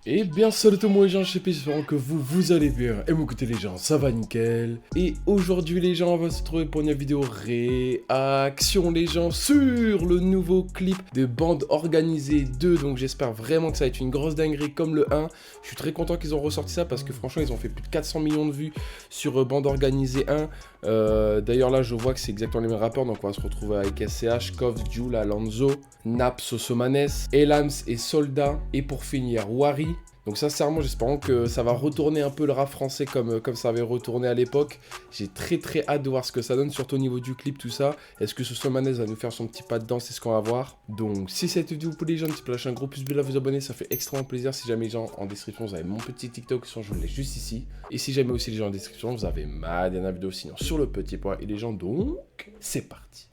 Et bien salut tout le monde les gens, je suis P, j'espère que vous allez bien. Et écoutez les gens, ça va nickel. Et aujourd'hui les gens, on va se retrouver pour une vidéo réaction les gens sur le nouveau clip de Bande Organisée 2. Donc j'espère vraiment que ça va être une grosse dinguerie comme le 1. Je suis très content qu'ils ont ressorti ça parce que franchement ils ont fait plus de 400 millions de vues sur Bande Organisée 1. D'ailleurs là je vois que c'est exactement les mêmes rappeurs, donc on va se retrouver avec SCH, Koff, Jul, Alonso, Naps, Sosomanes, Elams et Soldat. Et pour finir, Wari. Donc sincèrement j'espère que ça va retourner un peu le rap français comme ça avait retourné à l'époque. J'ai très hâte de voir ce que ça donne, surtout au niveau du clip, tout ça. Est-ce que Sosomanes va nous faire son petit pas de danse, c'est ce qu'on va voir. Donc si cette vidéo vous plaît les gens, n'hésitez pas à lâcher un gros pouce bleu là, vous abonner, ça fait extrêmement plaisir. Si jamais les gens en description vous avez mon petit TikTok, sinon je vous laisse juste ici. Et si jamais aussi les gens en description vous avez ma dernière vidéo sinon sur le petit point. Et les gens donc, c'est parti.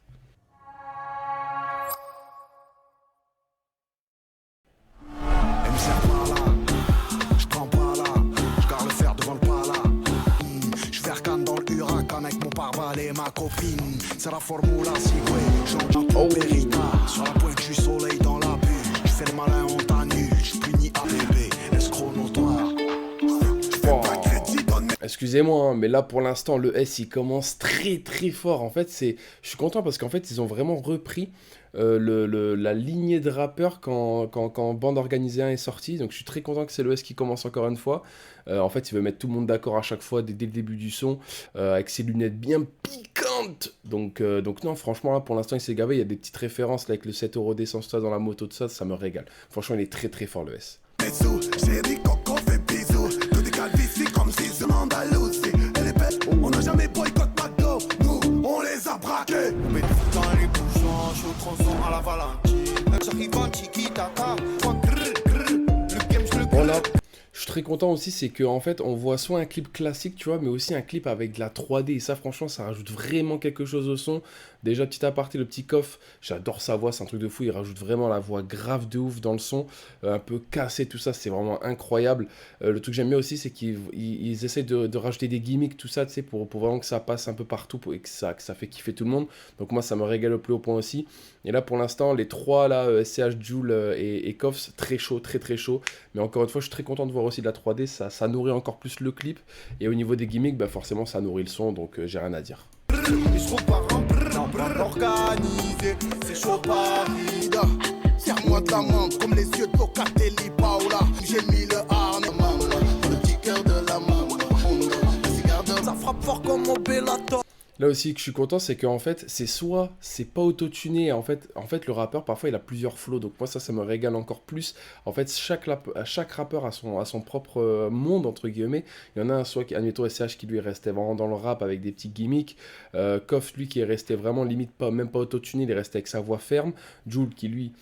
Et ma copine, c'est la formule à Sigoué. J'en Berita, sur la pointe du soleil dans la bulle. Je fais le malin, on t'annule. Je punis ABB, escroc notoire. Excusez-moi, hein, mais là pour l'instant le S il commence très fort. En fait, je suis content parce qu'en fait ils ont vraiment repris la lignée de rappeurs quand Bande Organisée 1 est sorti. Donc je suis très content que c'est le S qui commence encore une fois. En fait, il veut mettre tout le monde d'accord à chaque fois dès le début du son, avec ses lunettes bien piquantes. Donc non, franchement, là, pour l'instant, il s'est gavé. Il y a des petites références là, avec le 7€ d'essence dans la moto, tout ça, ça me régale. Franchement, il est très fort, le S. On n'a jamais boycott McDo, nous, on les a braqués. On met tout dans les bouchons, je suis au tronçon à la Valentine. J'arrive en tiki-taka, le game, je le voilà. Je suis très content aussi, c'est qu'en fait, on voit soit un clip classique, tu vois, mais aussi un clip avec de la 3D. Et ça, franchement, ça rajoute vraiment quelque chose au son. Déjà, petit aparté, le petit Koff, j'adore sa voix, c'est un truc de fou. Il rajoute vraiment la voix grave de ouf dans le son. Un peu cassé, tout ça, c'est vraiment incroyable. Le truc que j'aime bien aussi, c'est qu'ils essayent de rajouter des gimmicks, tout ça, tu sais, pour vraiment que ça passe un peu partout et que ça fait kiffer tout le monde. Donc moi, ça me régale au plus haut point aussi. Et là, pour l'instant, les trois, là, SCH, Jul et Koff, très chaud, très chaud. Mais encore une fois, je suis très content de voir aussi de la 3D, ça nourrit encore plus le clip. Et au niveau des gimmicks, bah forcément, ça nourrit le son, donc j'ai rien à dire. Organisé, c'est chaud Paris. Serre-moi de la main, comme les yeux de Locatelli Paola. J'ai mis le harnais, le petit cœur de la maman. Ça frappe fort comme au Bellator. Là aussi que je suis content, c'est qu'en fait, c'est pas autotuné. En fait, le rappeur, parfois, il a plusieurs flows. Donc moi, ça me régale encore plus. En fait, chaque rappeur a son propre monde, entre guillemets. Il y en a un, soit, admettons, SCH, qui lui restait vraiment dans le rap avec des petits gimmicks. Koff, lui, qui est resté vraiment limite même pas autotuné. Il est resté avec sa voix ferme. Jul, qui lui,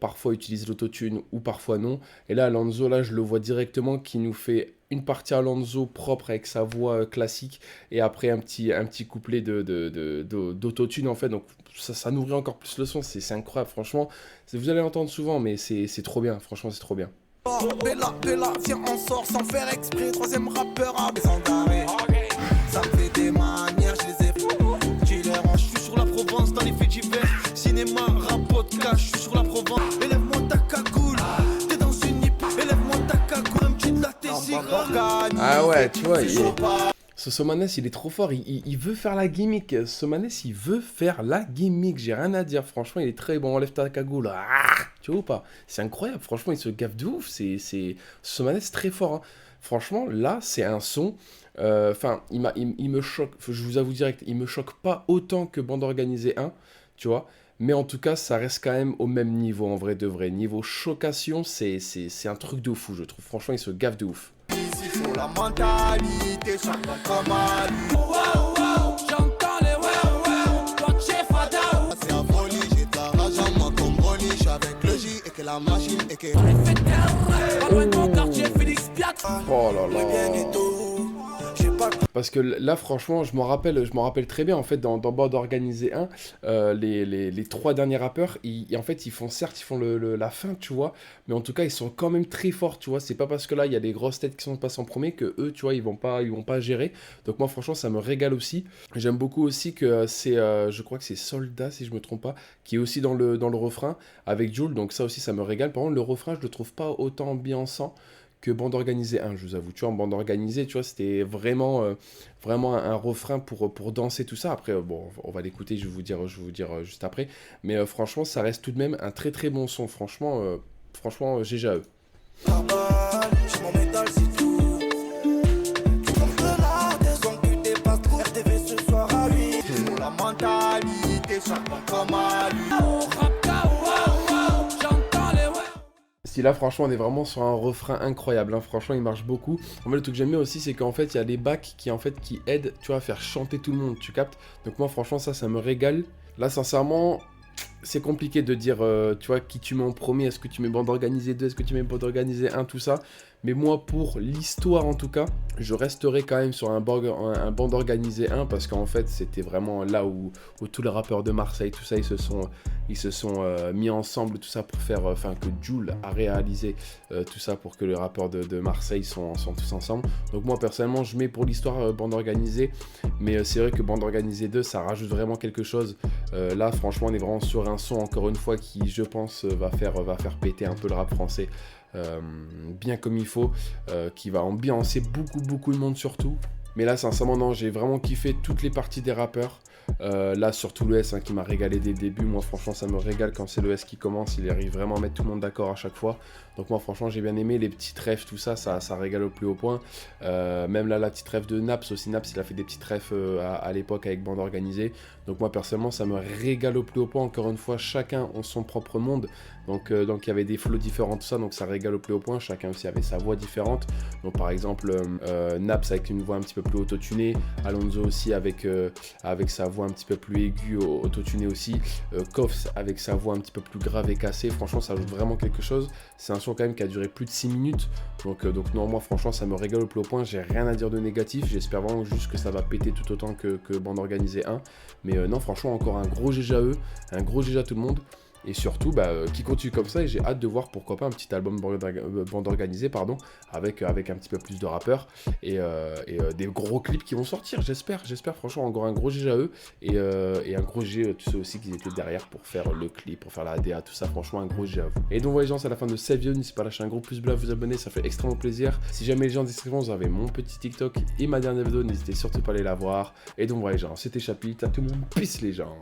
parfois utilise l'autotune ou parfois non. Et là, Alonso, là, je le vois directement qui nous fait une partie Alonso propre avec sa voix classique et après un petit couplet d'autotune en fait, donc ça nourrit encore plus le son, c'est incroyable franchement, vous allez l'entendre souvent mais c'est trop bien, franchement c'est trop bien. Bella, viens on sort sans faire exprès, troisième rappeur à sans d'arrêt. Ça me fait des manières, je les ai tu les ranges, je suis sur la Provence dans les faits divers, cinéma, rap, podcast, je suis sur la Provence, élève-moi ta cagoule, t'es dans une hip, élève-moi ta cagoule, un petit de la tessie. Ah ouais, tu vois, Sosomanes, il est trop fort, il veut faire la gimmick. Sosomanes, il veut faire la gimmick, j'ai rien à dire, franchement, il est très bon, enlève ta cagoule, tu vois ou pas? C'est incroyable, franchement, il se gaffe de ouf, Sosomanes, très fort, hein. Franchement, là, c'est un son, enfin, il me choque, je vous avoue direct, il me choque pas autant que Bande Organisée 1, tu vois, mais en tout cas, ça reste quand même au même niveau, en vrai de vrai. Niveau chocation, c'est un truc de fou, je trouve, franchement, il se gaffe de ouf. Sur la mentalité, chacun comme à lui. J'entends les toi chef Fada. C'est un folie, j'ai de la rage en moi comme Broly. J'suis avec le J et que la machine et que. Pas loin de mon quartier, Félix Piat. Oh là là. Bien et tout. J'ai Parce que là, franchement, je m'en rappelle très bien. En fait, dans Bande Organisée 1, les 3 derniers rappeurs, en fait, ils font la fin, tu vois. Mais en tout cas, ils sont quand même très forts, tu vois. C'est pas parce que là, il y a des grosses têtes qui sont passées en premier que eux, tu vois, ils vont pas gérer. Donc moi, franchement, ça me régale aussi. J'aime beaucoup aussi que je crois que c'est Soldat, si je me trompe pas, qui est aussi dans le refrain avec Jul. Donc ça aussi, ça me régale. Par contre, le refrain, je le trouve pas autant ambiançant que Bande Organisée 1, je vous avoue. Tu vois, en Bande Organisée, tu vois, c'était vraiment un refrain pour danser, tout ça. Après, bon, on va l'écouter, je vais vous dire juste après. Mais franchement, ça reste tout de même un très très bon son. Franchement, GGAE. Je m'en métal, c'est tout. Tu comptes là, des sons que t'es pas trop. RTV ce soir à 8. Pour la mentalité, charbon comme à lui. Si là, franchement, on est vraiment sur un refrain incroyable, hein. Franchement, il marche beaucoup. En fait, le truc que j'aime bien aussi, c'est qu'en fait, il y a les backs qui aident, tu vois, à faire chanter tout le monde, tu captes. Donc moi, franchement, ça me régale. Là, sincèrement, c'est compliqué de dire, tu vois, qui tu mets en premier. Est-ce que tu mets Bande Organisée 2, est-ce que tu mets Bande Organisée 1, tout ça. Mais moi, pour l'histoire, en tout cas, je resterai quand même sur un Bande Organisée 1, parce qu'en fait, c'était vraiment là où tous les rappeurs de Marseille, tout ça, ils se sont mis ensemble, tout ça, pour faire, que Jul a réalisé tout ça pour que les rappeurs de Marseille sont tous ensemble. Donc moi, personnellement, je mets pour l'histoire Bande Organisée, mais c'est vrai que Bande Organisée 2, ça rajoute vraiment quelque chose. Là, franchement, on est vraiment sur un son, encore une fois, qui, je pense, va faire péter un peu le rap français. Bien comme il faut, qui va ambiancer beaucoup de monde surtout. Mais là, sincèrement, non, j'ai vraiment kiffé toutes les parties des rappeurs. Là, surtout le S, hein, qui m'a régalé dès le début. Moi, franchement, ça me régale quand c'est le S qui commence. Il arrive vraiment à mettre tout le monde d'accord à chaque fois. Donc moi, franchement, j'ai bien aimé. Les petites refs, tout ça régale au plus haut point. Même là, la petite ref de Naps aussi. Naps, il a fait des petites refs à l'époque avec Bande Organisée. Donc moi, personnellement, ça me régale au plus haut point. Encore une fois, chacun a son propre monde. Donc il y avait des flows différents, tout ça. Donc ça régale au plus haut point. Chacun aussi avait sa voix différente. Donc par exemple, Naps avec une voix un petit peu plus autotunée. Alonso aussi avec sa voix un petit peu plus aiguë, autotunée aussi. Koffs avec sa voix un petit peu plus grave et cassée. Franchement, ça ajoute vraiment quelque chose. C'est un son quand même qui a duré plus de 6 minutes. Donc non, moi franchement, ça me régale au plus haut point. J'ai rien à dire de négatif. J'espère vraiment juste que ça va péter tout autant que Bande Organisée 1. Mais non, franchement, encore un gros GGAE. Un gros GG à tout le monde. Et surtout, qui continue comme ça, et j'ai hâte de voir pourquoi pas un petit album Bande Organisée, avec un petit peu plus de rappeurs, et des gros clips qui vont sortir, j'espère, franchement, encore un gros GGAE, et un gros G, tu sais aussi qu'ils étaient derrière pour faire le clip, pour faire la ADA, tout ça, franchement, un gros G à vous. Et donc voilà les gens, c'est la fin de cette vidéo, n'hésitez pas à lâcher un gros pouce bleu, à vous abonner, ça fait extrêmement plaisir. Si jamais les gens en description, vous avez mon petit TikTok et ma dernière vidéo, n'hésitez surtout pas à aller la voir. Et donc voilà les gens, c'était Chapitre, à tout le monde, peace les gens.